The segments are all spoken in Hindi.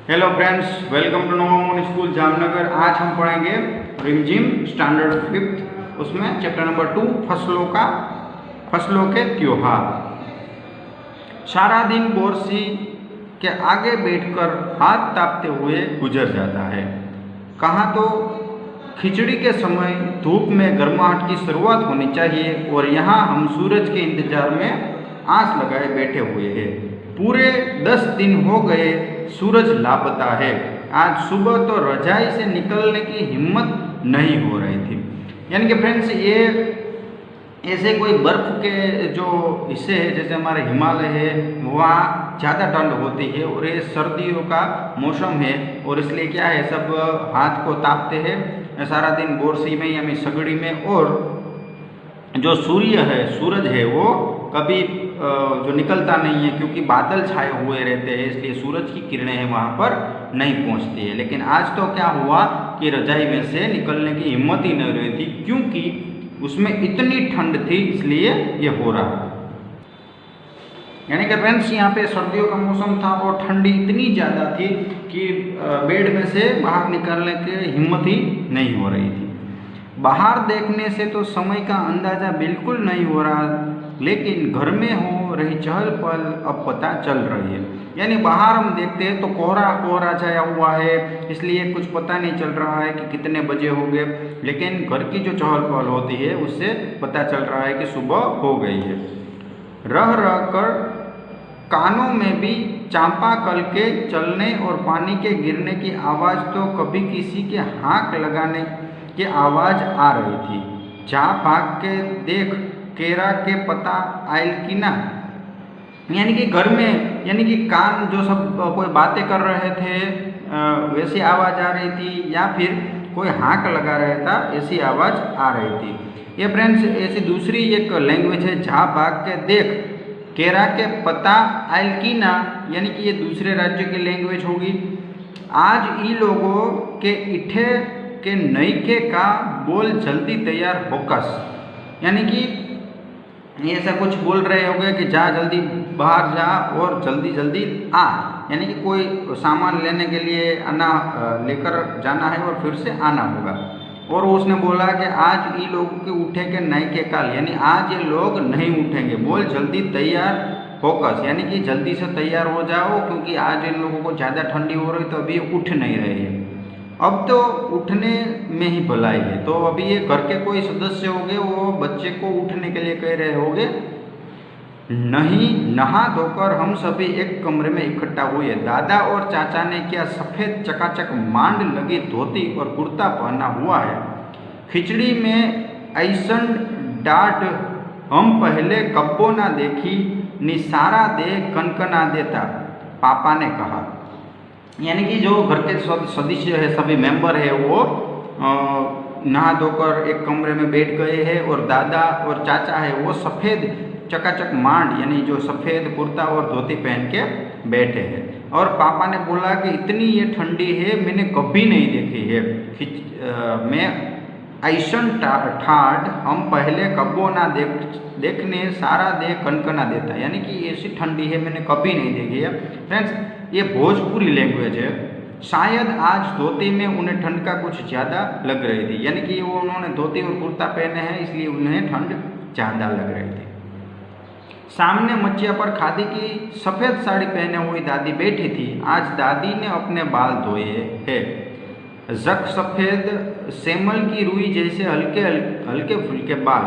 Hello friends, welcome to Novamon school Jamnagar. आज हम पढ़ेंगे रिमझिम स्टैंडर्ड 5th, उसमें चैप्टर नंबर 2 फसलों के त्योहार। सारा दिन बोरसी के आगे बैठकर हाथ तापते हुए गुजर जाता है। कहाँ तो खिचड़ी के समय धूप में गर्माहट की शुरुआत होनी चाहिए और यहाँ हम सूरज के इंतजार में आस लगाए बैठे हुए हैं। पूरे 10 दिन हो गए, सूरज लापता है। आज सुबह तो रजाई से निकलने की हिम्मत नहीं हो रही थी। यानी कि फ्रेंड्स, ये ऐसे कोई बर्फ़ के जो हिस्से हैं, जैसे हमारे हिमालय है, वहाँ ज़्यादा ठंड होती है और ये सर्दियों का मौसम है और इसलिए क्या है, सब हाथ को तापते हैं सारा दिन बोरसी में यानी सगड़ी में। और जो सूरज है वो कभी जो निकलता नहीं है, क्योंकि बादल छाए हुए रहते हैं, इसलिए सूरज की किरणें हैं वहाँ पर नहीं पहुँचती है। लेकिन आज तो क्या हुआ कि रजाई में से निकलने की हिम्मत ही नहीं रही थी, क्योंकि उसमें इतनी ठंड थी, इसलिए ये हो रहा है। यानी कि फ्रेंड्स, यहाँ पे सर्दियों का मौसम था और ठंडी इतनी ज़्यादा थी कि बेड में से बाहर निकलने की हिम्मत ही नहीं हो रही थी। बाहर देखने से तो समय का अंदाज़ा बिल्कुल नहीं हो रहा, लेकिन घर में हो रही चहल पहल अब पता चल रही है। यानी बाहर हम देखते हैं तो कोहरा कोहरा छाया हुआ है, इसलिए कुछ पता नहीं चल रहा है कि कितने बजे हो गए, लेकिन घर की जो चहल पहल होती है उससे पता चल रहा है कि सुबह हो गई है। रह रह कर कानों में भी चांपाकल के चलने और पानी के गिरने की आवाज़, तो कभी किसी के हाँक लगाने की आवाज़ आ रही थी। जा भाग के देख, केरा के पता आयल की ना। यानी कि घर में, यानी कि कान जो सब कोई बातें कर रहे थे वैसी आवाज़ आ रही थी, या फिर कोई हाँक लगा रहा था ऐसी आवाज़ आ रही थी। ये फ्रेंड्स ऐसी दूसरी एक लैंग्वेज है, जा भाग के देख, केरा के पता आयल की ना, यानी कि ये दूसरे राज्य की लैंग्वेज होगी। आज ई लोगों के इठे के नईके का बोल जल्दी तैयार होकस, यानी कि ये ऐसा कुछ बोल रहे होंगे कि जा जल्दी बाहर जा और जल्दी जल्दी आ, यानी कि कोई सामान लेने के लिए लेकर जाना है और फिर से आना होगा। और उसने बोला कि आज ये लोगों के उठे के नहीं के काल, यानी आज ये लोग नहीं उठेंगे, बोल जल्दी तैयार होकस, यानी कि जल्दी से तैयार हो जाओ, क्योंकि आज इन लोगों को ज़्यादा ठंडी हो रही तो अभी उठ नहीं रहे हैं। अब तो उठने में ही भलाई है। तो अभी ये घर के कोई सदस्य होंगे, वो बच्चे को उठने के लिए कह रहे होंगे, नहीं नहा धोकर हम सभी एक कमरे में इकट्ठा हुए। दादा और चाचा ने क्या सफ़ेद चकाचक मांड लगी धोती और कुर्ता पहना हुआ है। खिचड़ी में ऐसन डांट हम पहले कब्बो ना देखी, निसारा दे कनकना देता, पापा ने कहा। यानी कि जो घर के सदस्य है, सभी मेंबर है, वो नहा धोकर एक कमरे में बैठ गए हैं और दादा और चाचा है वो सफ़ेद चकाचक मांड, यानी जो सफ़ेद कुर्ता और धोती पहन के बैठे हैं। और पापा ने बोला कि इतनी ये ठंडी है, मैंने कभी नहीं देखी है। मैं ऐसन ठाठ हम पहले कब्बो ना देखने सारा दे कनकना देता, यानी कि ऐसी ठंडी है मैंने कभी नहीं देखी है। फ्रेंड्स, ये भोजपुरी लैंग्वेज है। शायद आज धोती में उन्हें ठंड का कुछ ज़्यादा लग रही थी, यानी कि वो उन्होंने धोती और कुर्ता पहने हैं, इसलिए उन्हें ठंड ज़्यादा लग रही थी। सामने मचिया पर खादी की सफ़ेद साड़ी पहने हुई दादी बैठी थी। आज दादी ने अपने बाल धोए हैं, जक सफ़ेद सेमल की रुई जैसे हल्के फुल्के बाल।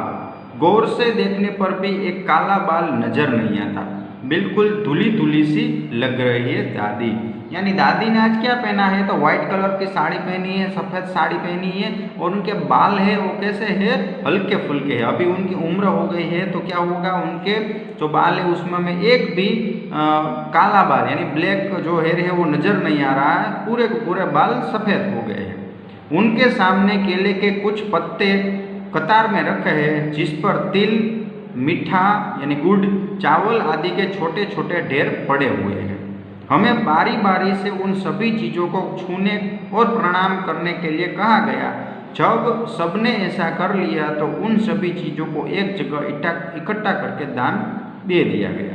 गौर से देखने पर भी एक काला बाल नजर नहीं आता, बिल्कुल धुली धुली सी लग रही है दादी। यानी दादी ने आज क्या पहना है, तो व्हाइट कलर की साड़ी पहनी है, सफ़ेद साड़ी पहनी है, और उनके बाल है वो कैसे है, हल्के फुल्के है। अभी उनकी उम्र हो गई है, तो क्या होगा, उनके जो बाल है उसमें में एक भी काला बाल यानी ब्लैक जो हेयर है वो नज़र नहीं आ रहा है, पूरे के पूरे बाल सफ़ेद हो गए हैं। उनके सामने केले के कुछ पत्ते कतार में रखे हैं, जिस पर तिल, मीठा यानी गुड़, चावल आदि के छोटे छोटे ढेर पड़े हुए हैं। हमें बारी बारी से उन सभी चीज़ों को छूने और प्रणाम करने के लिए कहा गया। जब सबने ऐसा कर लिया तो उन सभी चीज़ों को एक जगह इकट्ठा करके दान दे दिया गया।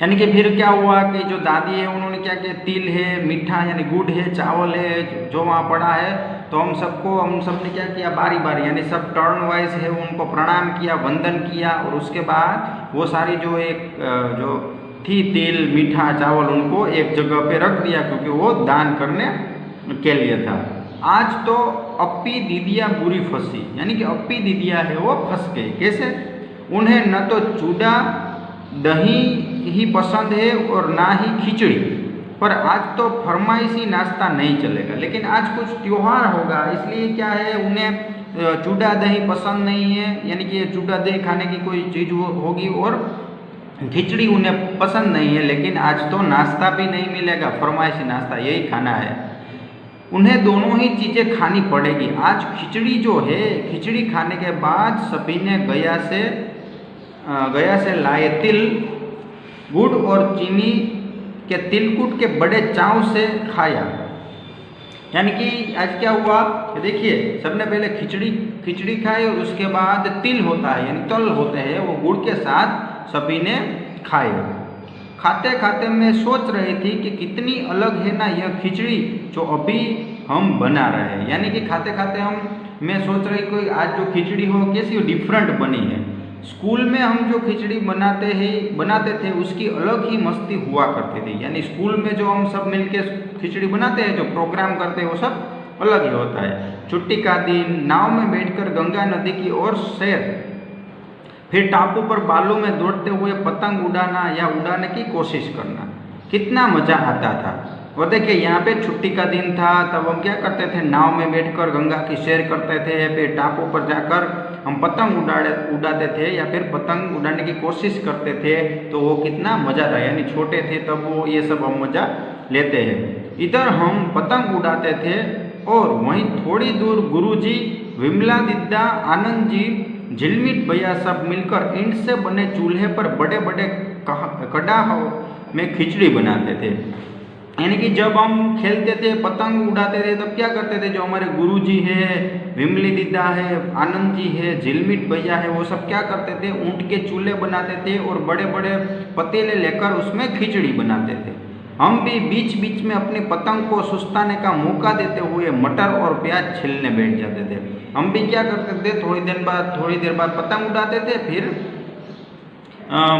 यानी कि फिर क्या हुआ कि जो दादी है उन्होंने क्या किया, तिल है, मीठा यानी गुड़ है, चावल है, जो वहाँ पड़ा है, तो हम सब ने क्या किया, बारी बारी यानी सब टर्न वाइज है उनको प्रणाम किया, वंदन किया, और उसके बाद वो सारी जो थी तिल मीठा चावल उनको एक जगह पे रख दिया, क्योंकि वो दान करने के लिए था। आज तो अप्पी दीदिया बुरी फंसी, यानी कि अप्पी दीदिया है वो फंस गई। कैसे? उन्हें न तो चूड़ा दही ही पसंद है और ना ही खिचड़ी, पर आज तो फरमाइशी नाश्ता नहीं चलेगा। लेकिन आज कुछ त्योहार होगा, इसलिए क्या है, उन्हें चूड़ा दही पसंद नहीं है, यानी कि चूड़ा दही खाने की कोई चीज़ होगी, और खिचड़ी उन्हें पसंद नहीं है। लेकिन आज तो नाश्ता भी नहीं मिलेगा, फरमाइशी नाश्ता यही खाना है। उन्हें दोनों ही चीज़ें खानी पड़ेगी। आज खिचड़ी जो है, खिचड़ी खाने के बाद सभी ने गया से लाए तिल, गुड़ और चीनी के तिलकुट के बड़े चाव से खाया। यानी कि आज क्या हुआ कि देखिए, सबने पहले खिचड़ी खाई, और उसके बाद तिल होता है यानी तल होते हैं, वो गुड़ के साथ सभी ने खाए। खाते खाते मैं सोच रही थी कि कितनी अलग है ना यह खिचड़ी जो अभी हम बना रहे हैं। यानी कि खाते खाते मैं सोच रही कोई आज जो खिचड़ी हो कैसी डिफरेंट बनी है। स्कूल में हम जो खिचड़ी बनाते थे उसकी अलग ही मस्ती हुआ करती थी। यानी स्कूल में जो हम सब मिलके खिचड़ी बनाते हैं, जो प्रोग्राम करते हैं, वो सब अलग ही होता है। छुट्टी का दिन, नाव में बैठकर गंगा नदी की ओर सैर, फिर टापू पर बालू में दौड़ते हुए पतंग उड़ाना या उड़ाने की कोशिश करना, कितना मज़ा आता था। और देखिए यहाँ पे छुट्टी का दिन था, तब हम क्या करते थे, नाव में बैठकर गंगा की सैर करते थे, फिर टापू पर जाकर हम पतंग उड़ाते थे या फिर पतंग उड़ाने की कोशिश करते थे। तो वो कितना मज़ा था, यानी छोटे थे तब वो ये सब हम मज़ा लेते हैं। इधर हम पतंग उड़ाते थे और वहीं थोड़ी दूर गुरुजी, विमला दीदा, आनंद जी, झिलमिट भैया सब मिलकर ईंट से बने चूल्हे पर बड़े बड़े कड़ाहों में खिचड़ी बनाते थे। यानी कि जब हम खेलते थे, पतंग उड़ाते थे, तब क्या करते थे, जो हमारे गुरुजी है, विमली दीदा है, आनंद जी है, झिलमिट भैया है, वो सब क्या करते थे, ऊँट के चूल्हे बनाते थे और बड़े बड़े पतीले लेकर उसमें खिचड़ी बनाते थे। हम भी बीच बीच में अपनी पतंग को सुस्ताने का मौका देते हुए मटर और प्याज छीलने बैठ जाते थे। हम भी क्या करते थे, थोड़ी देर बाद पतंग उड़ाते थे, फिर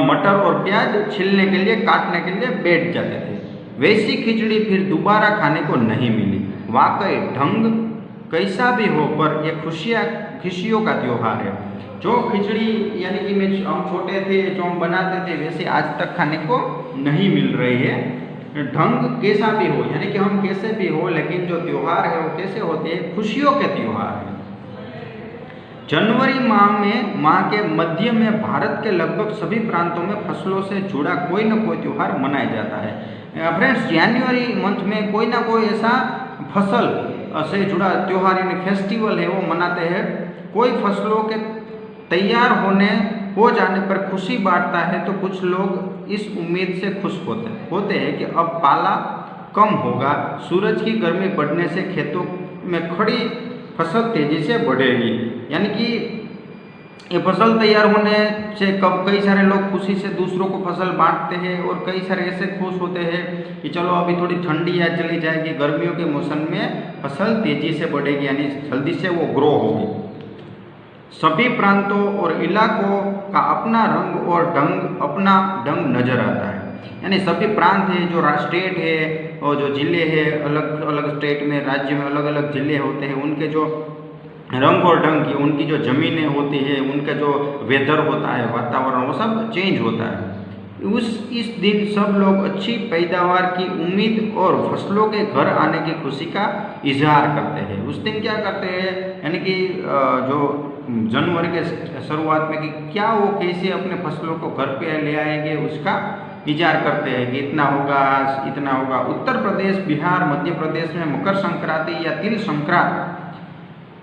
मटर और प्याज छीलने के लिए, काटने के लिए बैठ जाते थे। वैसी खिचड़ी फिर दोबारा खाने को नहीं मिली। वाकई ढंग कैसा भी हो, पर ये खुशियों का त्योहार है। जो खिचड़ी यानी कि हम छोटे थे, जो हम बनाते थे, वैसे आज तक खाने को नहीं मिल रही है। ढंग कैसा भी हो, यानी कि हम कैसे भी हो, लेकिन जो त्योहार है वो कैसे होते हैं, खुशियों के त्योहार है। जनवरी माह के मध्य में भारत के लगभग सभी प्रांतों में फसलों से जुड़ा कोई न कोई त्योहार मनाया जाता है। फ्रेंड्स, जनवरी मंथ में कोई ना कोई ऐसा फसल से जुड़ा त्योहार यानी फेस्टिवल है वो मनाते हैं। कोई फसलों के तैयार हो जाने पर खुशी बांटता है, तो कुछ लोग इस उम्मीद से खुश होते हैं कि अब पाला कम होगा, सूरज की गर्मी बढ़ने से खेतों में खड़ी फसल तेजी से बढ़ेगी। यानी कि ये फसल तैयार होने से कई सारे लोग खुशी से दूसरों को फसल बांटते हैं, और कई सारे ऐसे खुश होते हैं कि चलो अभी थोड़ी ठंडी या चली जाएगी, गर्मियों के मौसम में फसल तेजी से बढ़ेगी, यानी जल्दी से वो ग्रो होगी। सभी प्रांतों और इलाकों का अपना रंग और अपना ढंग नजर आता है। यानी सभी प्रांत है, जो स्टेट है और जो जिले हैं, अलग अलग स्टेट में, राज्य में अलग अलग जिले होते हैं, उनके जो रंग और ढंग की, उनकी जो ज़मीनें होती है, उनका जो वेदर होता है, वातावरण, वो सब चेंज होता है। इस दिन सब लोग अच्छी पैदावार की उम्मीद और फसलों के घर आने की खुशी का इजहार करते हैं। उस दिन क्या करते हैं, यानी कि जो जनवरी के शुरुआत में, कि क्या वो कैसे अपने फसलों को घर पे ले आएंगे, उसका इजहार करते हैं कि इतना होगा। उत्तर प्रदेश, बिहार, मध्य प्रदेश में मकर संक्रांति या तिल संक्रांति,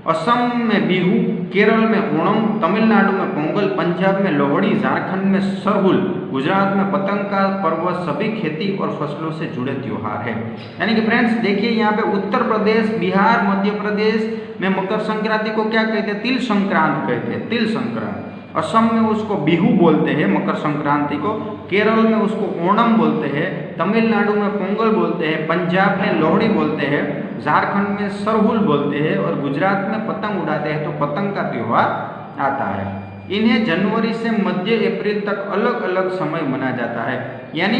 असम में बिहू, केरल में ओणम, तमिलनाडु में पोंगल, पंजाब में लोहड़ी, झारखंड में सरहुल, गुजरात में पतंग का पर्व सभी खेती और फसलों से जुड़े त्योहार है। यानी कि फ्रेंड्स देखिए, यहाँ पे उत्तर प्रदेश, बिहार, मध्य प्रदेश में मकर संक्रांति को क्या कहते हैं, तिल संक्रांत कहते हैं, तिल संक्रांत। असम में उसको बिहू बोलते हैं मकर संक्रांति को, केरल में उसको ओणम बोलते हैं, तमिलनाडु में पोंगल बोलते हैं, पंजाब में लोहड़ी बोलते हैं, झारखंड में सरहुल बोलते हैं और गुजरात में पतंग उड़ाते हैं, तो पतंग का त्यौहार आता है। इन्हें जनवरी से मध्य अप्रैल तक अलग अलग समय मनाया जाता है, यानी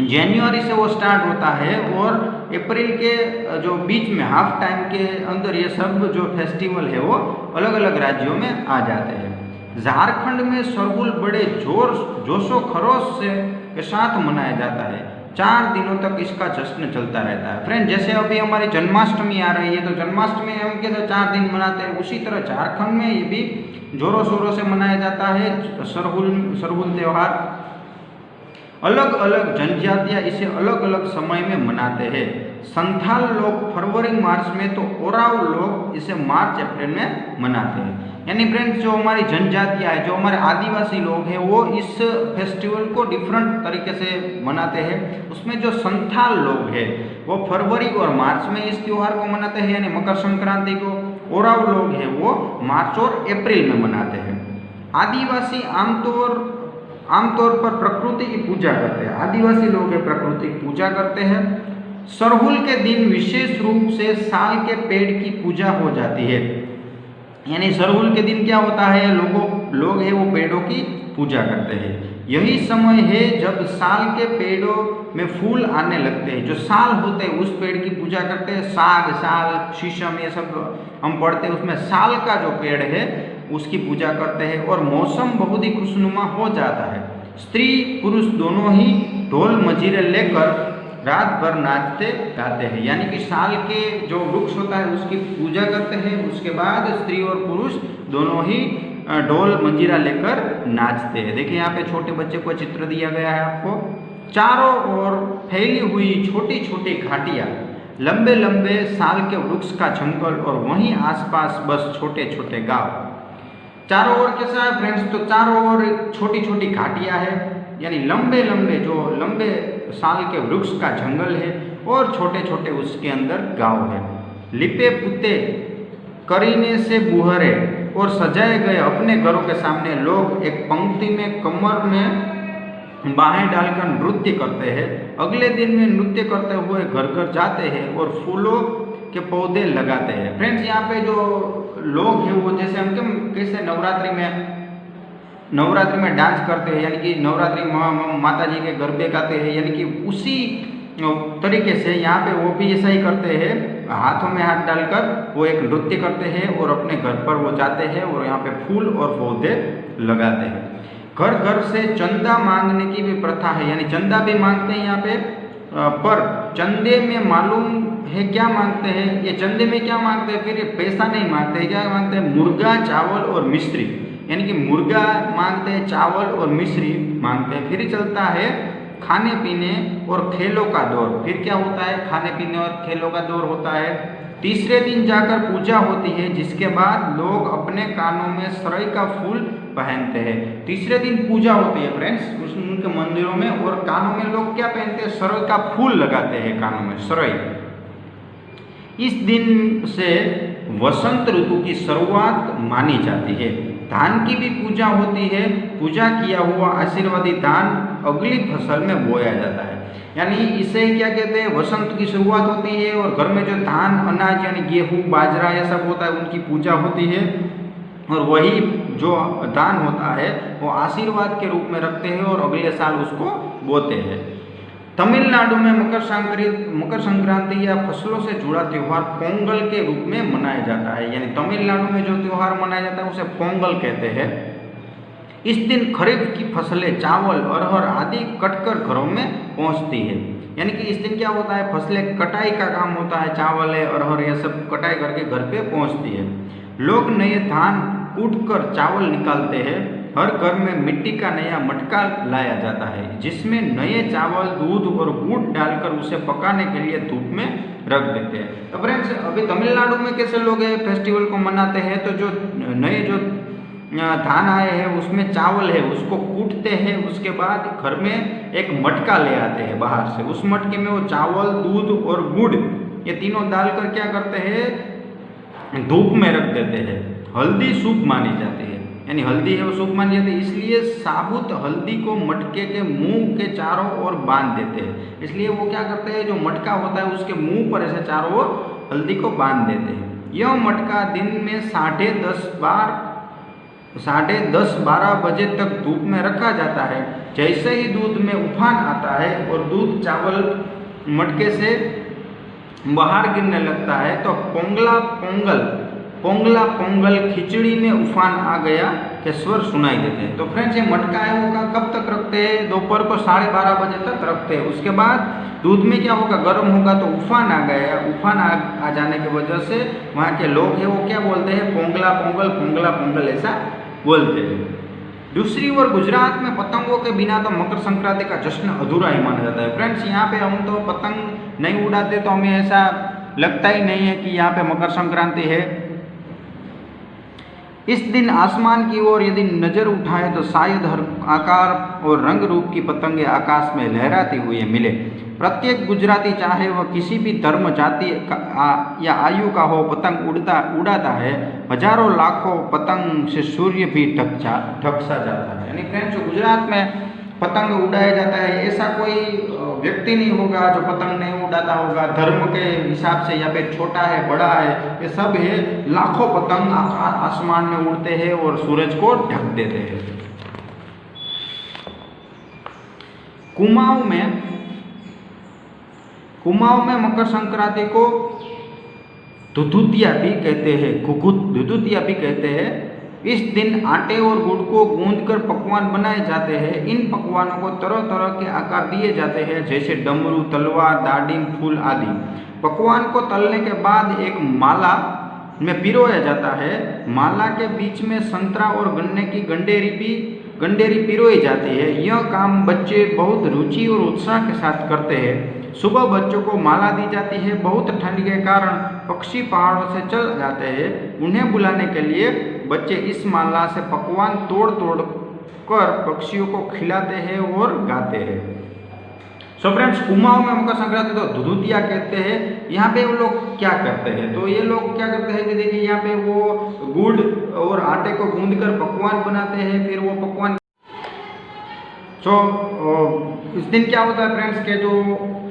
जनवरी से वो स्टार्ट होता है और अप्रैल के जो बीच में हाफ टाइम के अंदर ये सब जो फेस्टिवल है वो अलग अलग राज्यों में आ जाते हैं। झारखंड में सरहुल बड़े जोशो खरोश से के साथ मनाया जाता है, 4 दिनों तक इसका जश्न चलता रहता है। फ्रेंड, जैसे अभी हमारी जन्माष्टमी आ रही है तो जन्माष्टमी हम कैसे 4 दिन मनाते हैं, उसी तरह झारखंड में ये भी जोरों शोरों से मनाया जाता है सरहुल त्यौहार। अलग अलग जनजातियाँ इसे अलग अलग समय में मनाते हैं। संथाल लोग फरवरी मार्च में, तो ओराव लोग इसे मार्च अप्रैल में मनाते हैं। यानी फ्रेंड्स, जो हमारी जनजातियाँ है, जो हमारे आदिवासी लोग हैं, वो इस फेस्टिवल को डिफरेंट तरीके से मनाते हैं। उसमें जो संथाल लोग हैं वो फरवरी और मार्च में इस त्यौहार को मनाते हैं, यानी मकर संक्रांति को। ओराव लोग हैं वो मार्च और अप्रैल में मनाते हैं। आदिवासी आमतौर पर प्रकृति की पूजा करते हैं। आदिवासी लोग प्रकृति की पूजा करते हैं। सरहुल के दिन विशेष रूप से साल के पेड़ की पूजा हो जाती है, यानी सरहुल के दिन क्या होता है, लोग हैं वो पेड़ों की पूजा करते हैं। यही समय है जब साल के पेड़ों में फूल आने लगते हैं। जो साल होते हैं उस पेड़ की पूजा करते हैं। साल, शीशम, ये सब हम पढ़ते हैं, उसमें साल का जो पेड़ है उसकी पूजा करते हैं। और मौसम बहुत ही खुशनुमा हो जाता है। स्त्री पुरुष दोनों ही ढोल मजीरे लेकर रात भर नाचते गाते हैं, यानी कि साल के जो वृक्ष होता है उसकी पूजा करते हैं। उसके बाद स्त्री और पुरुष दोनों ही ढोल मंजीरा लेकर नाचते हैं। देखिए यहाँ पे छोटे बच्चे को चित्र दिया गया है आपको। चारों ओर फैली हुई छोटी छोटी घाटियाँ, लंबे लंबे साल के वृक्ष का जंगल और वहीं आसपास बस छोटे छोटे गांव। चारों ओर कैसा है फ्रेंड्स, तो चारों ओर छोटी छोटी घाटियाँ है, यानी लंबे लंबे साल के वृक्ष का जंगल है और छोटे छोटे उसके अंदर गांव है। लिपे पुते करीने से बुहरे और सजाए गए अपने घरों के सामने लोग एक पंक्ति में कमर में बाहें डालकर नृत्य करते हैं। अगले दिन में नृत्य करते हुए घर घर जाते हैं और फूलों के पौधे लगाते हैं। फ्रेंड्स, यहाँ पे जो लोग हैं वो जैसे हम कैसे नवरात्रि में डांस करते हैं, यानी कि नवरात्रि माता जी के गरबे गाते हैं, यानी कि उसी तरीके से यहाँ पे वो भी ऐसा ही करते हैं। हाथों में हाथ डालकर वो एक नृत्य करते हैं और अपने घर पर वो जाते हैं और यहाँ पे फूल और पौधे लगाते हैं। घर घर से चंदा मांगने की भी प्रथा है, यानी चंदा भी मांगते हैं यहाँ पे। पर चंदे में मालूम है क्या मांगते हैं, ये चंदे में क्या मांगते हैं, फिर ये पैसा नहीं मांगते, क्या मांगते हैं, मुर्गा, चावल और मिश्री, यानी कि मुर्गा मांगते हैं, चावल और मिश्री मांगते हैं। फिर चलता है खाने पीने और खेलों का दौर। फिर क्या होता है, खाने पीने और खेलों का दौर होता है। तीसरे दिन जाकर पूजा होती है, जिसके बाद लोग अपने कानों में सरई का फूल पहनते हैं। तीसरे दिन पूजा होती है फ्रेंड्स उनके मंदिरों में, और कानों में लोग क्या पहनते हैं, सरई का फूल लगाते हैं कानों में, सरई। इस दिन से वसंत ऋतु की शुरुआत मानी जाती है। धान की भी पूजा होती है। पूजा किया हुआ आशीर्वादी धान अगली फसल में बोया जाता है, यानी इसे क्या कहते हैं, वसंत की शुरुआत होती है और घर में जो धान अनाज यानी गेहूँ बाजरा ये सब होता है उनकी पूजा होती है, और वही जो धान होता है वो आशीर्वाद के रूप में रखते हैं और अगले साल उसको बोते हैं। तमिलनाडु में मकर संक्रांति या फसलों से जुड़ा त्यौहार पोंगल के रूप में मनाया जाता है, यानी तमिलनाडु में जो त्यौहार मनाया जाता है उसे पोंगल कहते हैं। इस दिन खरीफ की फसलें चावल अरहर आदि कटकर घरों में पहुंचती है, यानी कि इस दिन क्या होता है, फसलें कटाई का काम होता है, चावल है अरहर ये सब कटाई करके घर पे पहुंचती है। लोग नए धान कूटकर चावल निकालते हैं। हर घर में मिट्टी का नया मटका लाया जाता है, जिसमें नए चावल दूध और गुड़ डालकर उसे पकाने के लिए धूप में रख देते हैं। तो फ्रेंड्स, अभी तमिलनाडु में कैसे लोग फेस्टिवल को मनाते हैं, तो जो नए जो धान आए हैं उसमें चावल है उसको कूटते हैं, उसके बाद घर में एक मटका ले आते हैं बाहर से। उस मटके में वो चावल दूध और गुड़ ये तीनों डालकर क्या करते हैं, धूप में रख देते हैं। हल्दी शुभ मानी जाती है, यानी हल्दी है वो शुभ मानी जाती है, इसलिए साबुत हल्दी को मटके के मुंह के चारों ओर बांध देते हैं। इसलिए वो क्या करते हैं, जो मटका होता है उसके मुंह पर ऐसे चारों ओर हल्दी को बांध देते हैं। यह मटका दिन में 10:30-12 बजे तक धूप में रखा जाता है। जैसे ही दूध में उफान आता है और दूध चावल मटके से बाहर गिरने लगता है तो पोंगला पोंगल खिचड़ी में उफान आ गया के स्वर सुनाई देते हैं। तो फ्रेंड्स ये मटका है वो कब तक रखते हैं, दोपहर को 12:30 बजे तक रखते हैं। उसके बाद दूध में क्या होगा, गर्म होगा तो उफान आ गया, उफान आ जाने की वजह से वहाँ के लोग हैं वो क्या बोलते हैं, पोंगला पोंगल ऐसा बोलते हैं। दूसरी ओर गुजरात में पतंगों के बिना तो मकर संक्रांति का जश्न अधूरा ही माना जाता है। फ्रेंड्स यहाँ पे हम तो पतंग नहीं उड़ाते तो हमें ऐसा लगता ही नहीं है कि यहाँ पे मकर संक्रांति है। इस दिन आसमान की ओर यदि नज़र उठाए तो शायद हर आकार और रंग रूप की पतंगे आकाश में लहराती हुई मिले। प्रत्येक गुजराती चाहे वह किसी भी धर्म जाति या आयु का हो पतंग उड़ाता है। हजारों लाखों पतंग से सूर्य भी ढकसा जाता है। यानी फ्रेंड्स जो गुजरात में पतंग उड़ाया जाता है ऐसा कोई व्यक्ति नहीं होगा जो पतंग नहीं उड़ाता होगा, धर्म के हिसाब से या फिर छोटा है बड़ा है, ये सब है। लाखों पतंग आसमान में उड़ते हैं और सूरज को ढक देते हैं। कुमाऊं में मकर संक्रांति को दुधुतिया भी कहते हैं, दुधुतिया भी कहते हैं। इस दिन आटे और गुड़ को गूंदकर पकवान बनाए जाते हैं। इन पकवानों को तरह तरह के आकार दिए जाते हैं, जैसे डमरू, तलवार, दाडिम, फूल आदि। पकवान को तलने के बाद एक माला में पिरोया जाता है। माला के बीच में संतरा और गन्ने की गंडेरी पिरोई जाती है। यह काम बच्चे बहुत रुचि और उत्साह के साथ करते हैं। सुबह बच्चों को माला दी जाती है। बहुत ठंड के कारण पक्षी पहाड़ों से चल जाते हैं। उन्हें बुलाने के लिए बच्चे इस माला से पकवान तोड़ कर पक्षियों को खिलाते हैं और गाते हैं। सो फ्रेंड्स कुमाऊं में मकर संक्रांति तो दुधुतिया कहते हैं। यहाँ पे वो लोग क्या करते हैं, तो ये लोग क्या करते हैं कि देखिए यहाँ पे वो गुड़ और आटे को गूंदकर पकवान बनाते हैं। फिर वो पकवान इस दिन क्या होता है फ्रेंड्स के जो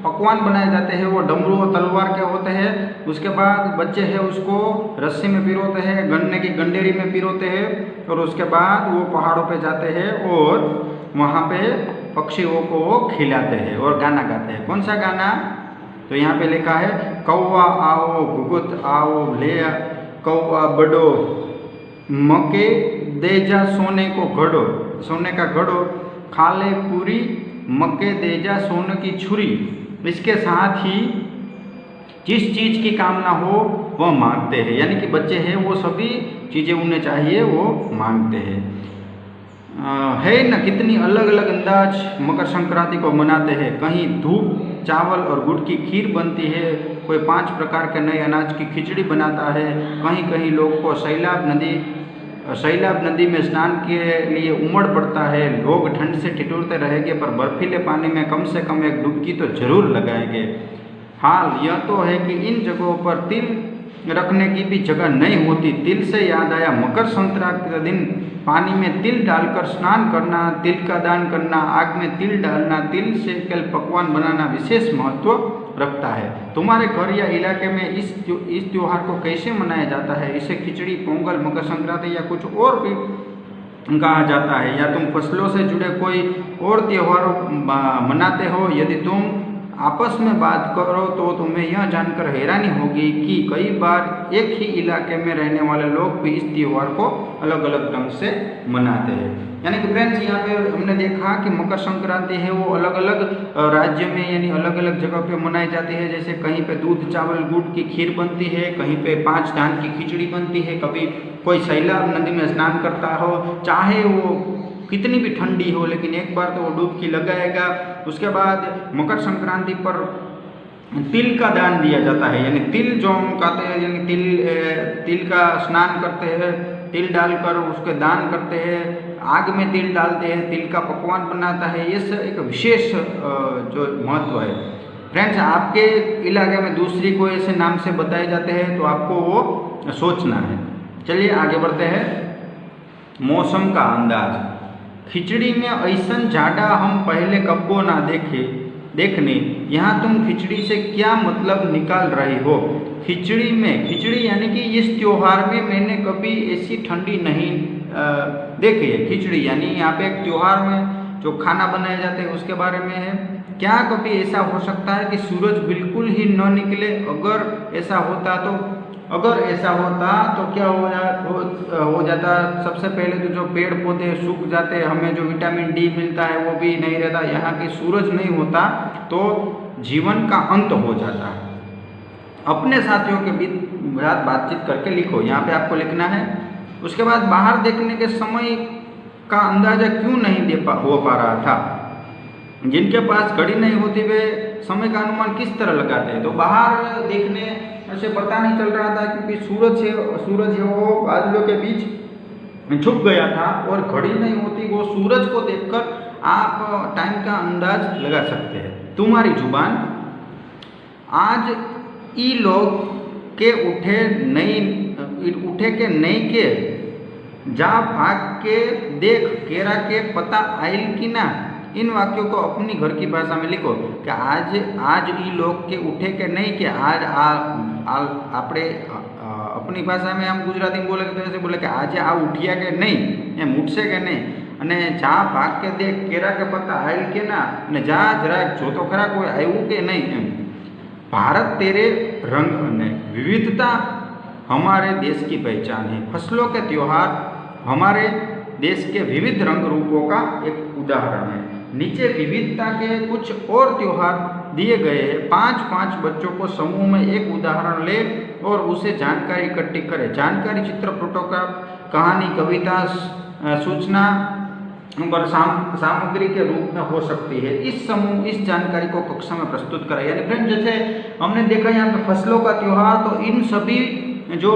पकवान बनाए जाते हैं वो डमरू और तलवार के होते हैं। उसके बाद बच्चे हैं उसको रस्सी में पिरोते हैं, गन्ने की गंडेरी में पिरोते हैं और उसके बाद वो पहाड़ों पे जाते हैं और वहाँ पे पक्षियों को वो खिलाते हैं और गाना गाते हैं। कौन सा गाना, तो यहाँ पे लिखा है कौवा आओ गुगुत आओ ले कौवा बड़ो मके देजा सोने को घड़ो, सोने का घड़ो खाले पूरी मक्के देजा सोने की छुरी। इसके साथ ही जिस चीज़ की कामना हो वह मांगते हैं। यानी कि बच्चे हैं वो सभी चीज़ें उन्हें चाहिए वो मांगते हैं। है न कितनी अलग अलग अंदाज मकर संक्रांति को मनाते हैं। कहीं धूप चावल और गुड़ की खीर बनती है, कोई 5 प्रकार के नए अनाज की खिचड़ी बनाता है। कहीं कहीं लोग को सैलाब नदी में स्नान के लिए उमड़ पड़ता है। लोग ठंड से ठिठुरते रहेंगे पर बर्फीले पानी में कम से कम एक डुबकी तो जरूर लगाएंगे। हाल यह तो है कि इन जगहों पर तिल रखने की भी जगह नहीं होती। तिल से याद आया, मकर संक्रांति के दिन पानी में तिल डालकर स्नान करना, तिल का दान करना, आग में तिल डालना, तिल से कल पकवान बनाना विशेष महत्व रखता है। तुम्हारे घर या इलाके में इस त्योहार को कैसे मनाया जाता है? इसे खिचड़ी, पोंगल, मकर संक्रांति या कुछ और भी कहा जाता है, या तुम फसलों से जुड़े कोई और त्योहार मनाते हो? यदि तुम आपस में बात करो तो तुम्हें यह जानकर हैरानी होगी कि कई बार एक ही इलाके में रहने वाले लोग भी इस त्यौहार को अलग अलग ढंग से मनाते हैं। यानी कि फ्रेंड्स यहाँ पे हमने देखा कि मकर संक्रांति है वो अलग अलग राज्य में यानी अलग अलग जगह पे मनाई जाती है। जैसे कहीं पे दूध चावल गुड़ की खीर बनती है, कहीं पे 5 धान की खिचड़ी बनती है, कभी कोई सैलाब नदी में स्नान करता हो, चाहे वो कितनी भी ठंडी हो लेकिन एक बार तो वो डुबकी लगाएगा। उसके बाद मकर संक्रांति पर तिल का दान दिया जाता है, यानी तिल जो हम कहते हैं, यानी तिल का स्नान करते हैं, तिल डालकर उसके दान करते हैं, आग में तिल डालते हैं, तिल का पकवान बनाता है। ये सब एक विशेष जो महत्व है। फ्रेंड्स आपके इलाके में दूसरी कोई ऐसे नाम से बताए जाते हैं तो आपको वो सोचना है। चलिए आगे बढ़ते हैं। मौसम का अंदाज। खिचड़ी में ऐसन जाडा हम पहले कब्बो ना देखने, यहाँ तुम खिचड़ी से क्या मतलब निकाल रही हो? खिचड़ी यानी कि इस त्योहार में मैंने कभी ऐसी ठंडी नहीं देखी है। खिचड़ी यानी यहाँ पे एक त्योहार में जो खाना बनाए जाते हैं उसके बारे में है। क्या कभी ऐसा हो सकता है कि सूरज बिल्कुल ही न निकले? अगर ऐसा होता तो क्या हो जाता? सबसे पहले तो जो पेड़ पौधे सूख जाते, हमें जो विटामिन डी मिलता है वो भी नहीं रहता। यहाँ के सूरज नहीं होता तो जीवन का अंत हो जाता। अपने साथियों के बीच बातचीत करके लिखो, यहाँ पे आपको लिखना है। उसके बाद बाहर देखने के समय का अंदाजा क्यों नहीं हो पा रहा था? जिनके पास घड़ी नहीं होती वे समय का अनुमान किस तरह लगाते हैं? तो बाहर देखने से पता नहीं चल रहा था क्योंकि सूरज है वो बादलों के बीच छुप गया था, और घड़ी नहीं होती, वो सूरज को देखकर आप टाइम का अंदाज लगा सकते हैं। तुम्हारी जुबान। आज ई लोग के उठे के नहीं के जा भाग के देख केरा के पता आइल की ना। इन वाक्यों को अपनी घर की भाषा में लिखो कि आज ई लोग के उठे के नहीं के आज आपने अपनी भाषा में हम गुजराती में बोले तो ऐसे बोले कि आज आ उठिया के नहीं, एम उठसे के नहीं, અને જા ભાગ के देख केरा के पता आयल के ना, અને जा जरा जो तो खरा कोई आयु के नहीं। एम भारत तेरे रंग અને विविधता हमारे देश की पहचान है। फसलों के त्योहार हमारे देश के विविध रंग रूपों का एक उदाहरण है। नीचे विविधता के कुछ और त्योहार दिए गए हैं। 5 बच्चों को समूह में एक उदाहरण ले और उसे जानकारी इकट्ठी करें। जानकारी चित्र, फोटोग्राफ, कहानी, कविता, सूचना पर सामग्री के रूप में हो सकती है। इस जानकारी को कक्षा में प्रस्तुत करें। यानी फ्रेंड, जैसे हमने देखा यहाँ पे फसलों का त्योहार, तो इन सभी जो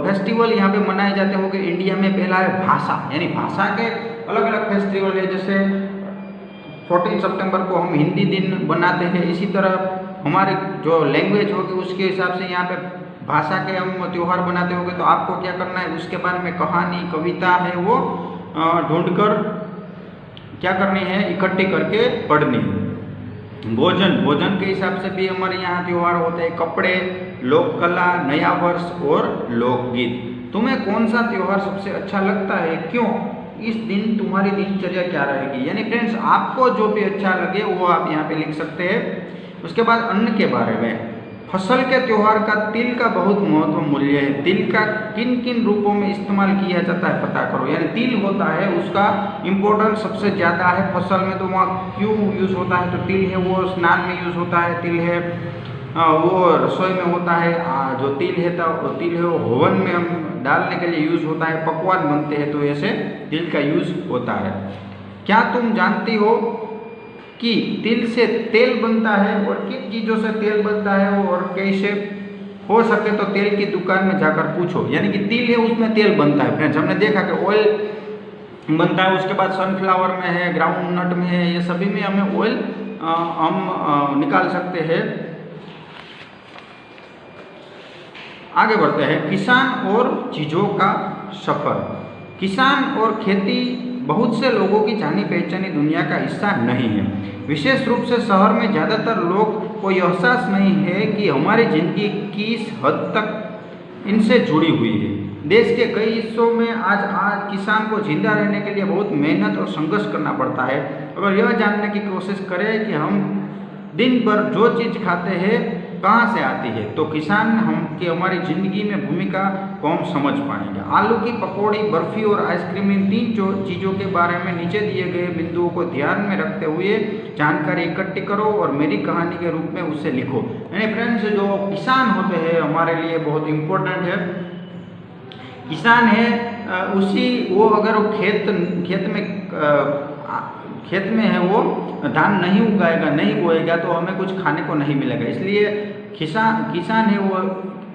फेस्टिवल यहाँ पे मनाए जाते होंगे इंडिया में, पहला है भाषा, यानी भाषा के अलग अलग फेस्टिवल है। जैसे 14 सितंबर को हम हिंदी दिन बनाते हैं, इसी तरह हमारी जो लैंग्वेज होगी उसके हिसाब से यहाँ पे भाषा के हम त्यौहार बनाते होंगे। तो आपको क्या करना है, उसके बारे में कहानी, कविता है वो ढूंढकर क्या करनी है, इकट्ठी करके पढ़नी है। भोजन के हिसाब से भी हमारे यहाँ त्यौहार होते हैं। कपड़े, लोक कला, नया वर्ष और लोकगीत। तुम्हें कौन सा त्यौहार सबसे अच्छा लगता है, क्यों? इस दिन तुम्हारी दिनचर्या क्या रहेगी? यानी फ्रेंड्स, आपको जो भी अच्छा लगे वो आप यहाँ पे लिख सकते हैं। उसके बाद अन्न के बारे में, फसल के त्योहार का तिल का बहुत महत्व मूल्य है। तिल का किन किन रूपों में इस्तेमाल किया जाता है पता करो। यानी तिल होता है उसका इम्पोर्टेंस सबसे ज़्यादा है फसल में, तो वहाँ क्यों यूज़ होता है? तो तिल है वो स्नान में यूज़ होता है, तिल है वो रसोई में होता है, जो तिल है वो हवन में हम डालने के लिए यूज़ होता है, पकवान बनते हैं तो ऐसे तिल का यूज़ होता है। क्या तुम जानती हो कि तिल से तेल बनता है और किन चीज़ों से तेल बनता है और कैसे? हो सके तो तेल की दुकान में जाकर पूछो। यानी कि तिल है उसमें तेल बनता है फ्रेंड्स, हमने देखा कि ऑयल बनता है, उसके बाद सनफ्लावर में है, ग्राउंड नट में है, ये सभी में हमें ऑयल हम निकाल सकते हैं। आगे बढ़ते हैं, किसान और चीज़ों का सफ़र। किसान और खेती बहुत से लोगों की जानी पहचानी दुनिया का हिस्सा नहीं है। विशेष रूप से शहर में ज़्यादातर लोग को यह एहसास नहीं है कि हमारी ज़िंदगी किस हद तक इनसे जुड़ी हुई है। देश के कई हिस्सों में आज किसान को जिंदा रहने के लिए बहुत मेहनत और संघर्ष करना पड़ता है। अगर यह जानने की कोशिश करें कि हम दिन भर जो चीज़ खाते हैं कहाँ से आती है, तो किसान की हमारी ज़िंदगी में भूमिका को हम समझ पाएंगे। आलू की पकौड़ी, बर्फ़ी और आइसक्रीम, इन 3 चीज़ों के बारे में नीचे दिए गए बिंदुओं को ध्यान में रखते हुए जानकारी इकट्ठी करो और मेरी कहानी के रूप में उसे लिखो। यानी फ्रेंड्स, जो किसान होते हैं हमारे लिए बहुत इम्पोर्टेंट है। किसान है वो अगर वो खेत में है वो धान नहीं उगाएगा, नहीं बोएगा, तो हमें कुछ खाने को नहीं मिलेगा। इसलिए किसान है वो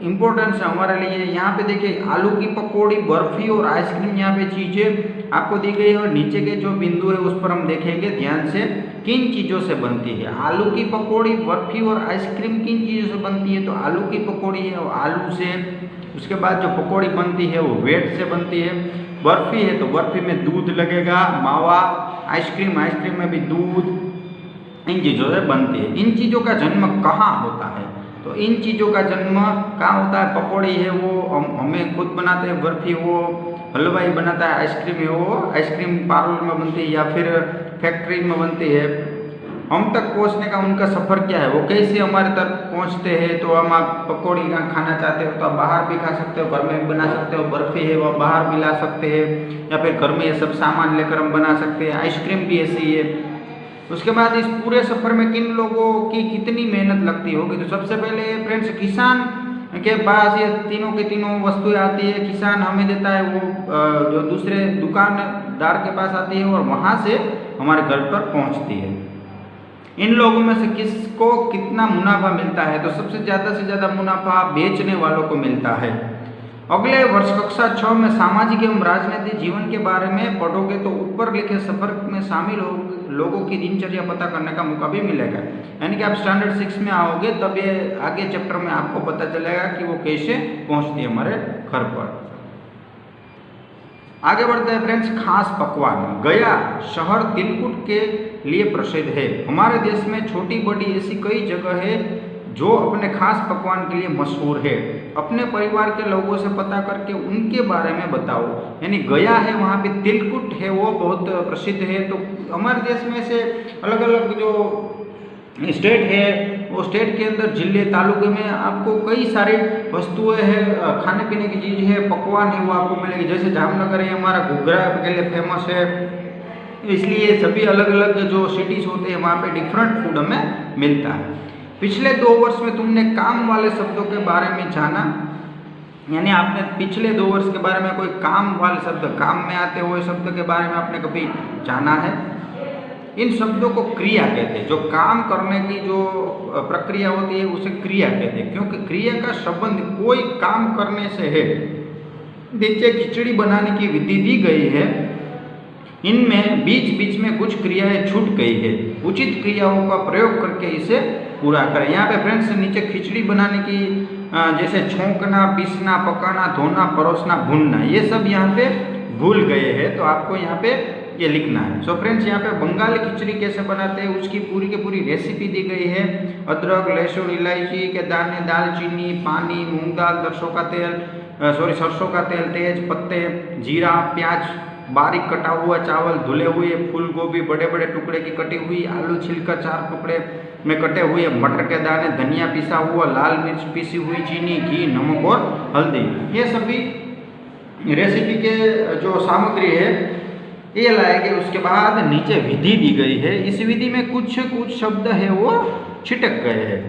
इम्पोर्टेंस है हमारे लिए। यहाँ पे देखिए, आलू की पकौड़ी, बर्फ़ी और आइसक्रीम, यहाँ पे चीज़ें आपको दी गई है और नीचे के जो बिंदु है उस पर हम देखेंगे ध्यान से किन चीज़ों से बनती है। आलू की पकौड़ी, बर्फ़ी और आइसक्रीम किन चीज़ों से बनती है? तो आलू की पकौड़ी है वो आलू से, उसके बाद जो पकौड़ी बनती है वो वेट से बनती है। बर्फी है तो बर्फी में दूध लगेगा, मावा, आइसक्रीम, आइसक्रीम में भी दूध, इन चीज़ों से बनती है। इन चीज़ों का जन्म कहाँ होता है? तो इन चीज़ों का जन्म कहाँ होता है? पकौड़ी है वो हमें खुद बनाते हैं, बर्फी वो हलवाई बनाता है, आइसक्रीम है वो आइसक्रीम पार्लर में बनती है या फिर फैक्ट्री में बनती है। हम तक पहुंचने का उनका सफ़र क्या है, वो कैसे हमारे तक पहुंचते हैं? तो हम आप पकौड़ी का खाना चाहते हो तो आप बाहर भी खा सकते हो, घर में भी बना सकते हो। बर्फ़ी है वो बाहर भी ला सकते हैं या फिर घर में ये सब सामान लेकर हम बना सकते हैं। आइसक्रीम भी ऐसी ही है। उसके बाद इस पूरे सफ़र में किन लोगों की कितनी मेहनत लगती होगी? तो सबसे पहले फ्रेंड्स किसान के पास ये तीनों की तीनों वस्तुएं आती है। किसान हमें देता है, वो जो दूसरे दुकानदार के पास आती है और वहाँ से हमारे घर पर पहुँचती है। इन लोगों में से किसको कितना मुनाफा मिलता है? तो सबसे ज़्यादा से ज़्यादा मुनाफा बेचने वालों को मिलता है। अगले वर्ष कक्षा 6 में सामाजिक एवं राजनीतिक जीवन के बारे में पढ़ोगे तो ऊपर लिखे सफर में शामिल लोगों की दिनचर्या पता करने का मौका भी मिलेगा। यानी कि आप स्टैंडर्ड 6 में आओगे तब ये आगे चैप्टर में आपको पता चलेगा कि वो कैसे पहुंचती है हमारे घर पर। आगे बढ़ते हैं फ्रेंड्स। खास पकवान। गया शहर तिलकुट के लिए प्रसिद्ध है। हमारे देश में छोटी बड़ी ऐसी कई जगह है जो अपने खास पकवान के लिए मशहूर है। अपने परिवार के लोगों से पता करके उनके बारे में बताओ। यानी गया है वहाँ पे तिलकुट है वो बहुत प्रसिद्ध है। तो हमारे देश में से अलग अलग जो स्टेट है वो स्टेट के अंदर जिले तालुके में आपको कई सारे वस्तुएं हैं, खाने पीने की चीज़ है, पकवान है वो आपको मिलेगी। जैसे जामनगर है हमारा घुघरा के लिए फेमस है, इसलिए सभी अलग अलग जो सिटीज़ होते हैं वहाँ पे डिफरेंट फूड हमें मिलता है। पिछले 2 वर्ष में तुमने काम वाले शब्दों के बारे में जाना। यानी आपने पिछले 2 वर्ष के बारे में कोई काम वाले शब्द, काम में आते हुए शब्द के बारे में आपने कभी जाना है? इन शब्दों को क्रिया कहते हैं। जो काम करने की जो प्रक्रिया होती है उसे क्रिया कहते हैं, क्योंकि क्रिया का संबंध कोई काम करने से है। देखिए खिचड़ी बनाने की विधि दी गई है, इनमें बीच बीच में कुछ क्रियाएं छूट गई है। उचित क्रियाओं का प्रयोग करके इसे पूरा करें। यहाँ पे फ्रेंड्स नीचे खिचड़ी बनाने की जैसे छोंकना, पीसना, पकाना, धोना, परोसना, भूनना, ये सब यहाँ पे भूल गए हैं, तो आपको यहाँ पे ये लिखना है। सो फ्रेंड्स यहाँ पे बंगाली खिचड़ी कैसे बनाते हैं उसकी पूरी की पूरी रेसिपी दी गई है। अदरक, लहसुन, इलायची के दाने, दालचीनी, पानी, मूंग दाल, सरसों का तेल, तेज पत्ते, जीरा, प्याज, बारीक कटा हुआ चावल, धुले हुए फूल गोभी बड़े बड़े टुकड़े की कटी हुई, आलू छिलका 4 टुकड़े में कटे हुए, मटर के दाने, धनिया पिसा हुआ, लाल मिर्च पीसी हुई, चीनी, घी, नमक और हल्दी, ये सभी रेसिपी के जो सामग्री है ये लाए गए। उसके बाद नीचे विधि दी गई है। इस विधि में कुछ शब्द है वो छिटक गए हैं,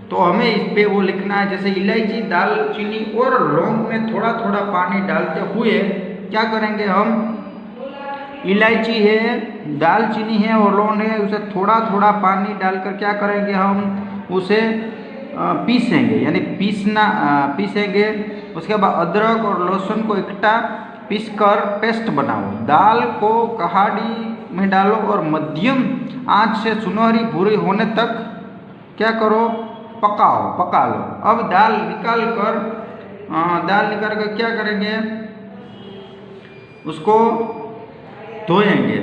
तो हमें इस पे वो लिखना है। जैसे इलायची, दालचीनी और लौंग में थोड़ा थोड़ा पानी डालते हुए क्या करेंगे हम? इलायची है, दालचीनी है और लौंग है, उसे थोड़ा थोड़ा पानी डालकर क्या करेंगे हम? उसे पीसेंगे, यानी पीसेंगे। उसके बाद अदरक और लहसुन को इकट्ठा पीसकर पेस्ट बनाओ। दाल को कहाड़ी में डालो और मध्यम आंच से सुनहरी भूरी होने तक क्या करो? पका लो। अब दाल निकाल कर क्या करेंगे? उसको धोएंगे।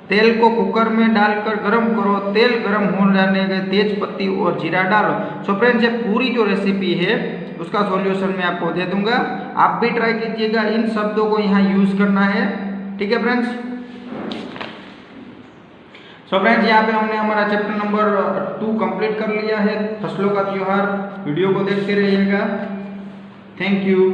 तेल को कुकर में डालकर गरम करो। तेल गरम हो जाने के तेज पत्ती और जीरा डालो। सो फ्रेंड्स ये पूरी जो रेसिपी है उसका सॉल्यूशन मैं आपको दे दूंगा, आप भी ट्राई कीजिएगा। इन शब्दों को यहाँ यूज करना है, ठीक है फ्रेंड्स। सो फ्रेंड्स यहाँ पे हमने हमारा चैप्टर नंबर 2 कंप्लीट कर लिया है, फसलों का त्योहार। वीडियो को देखते रहिएगा। Thank you.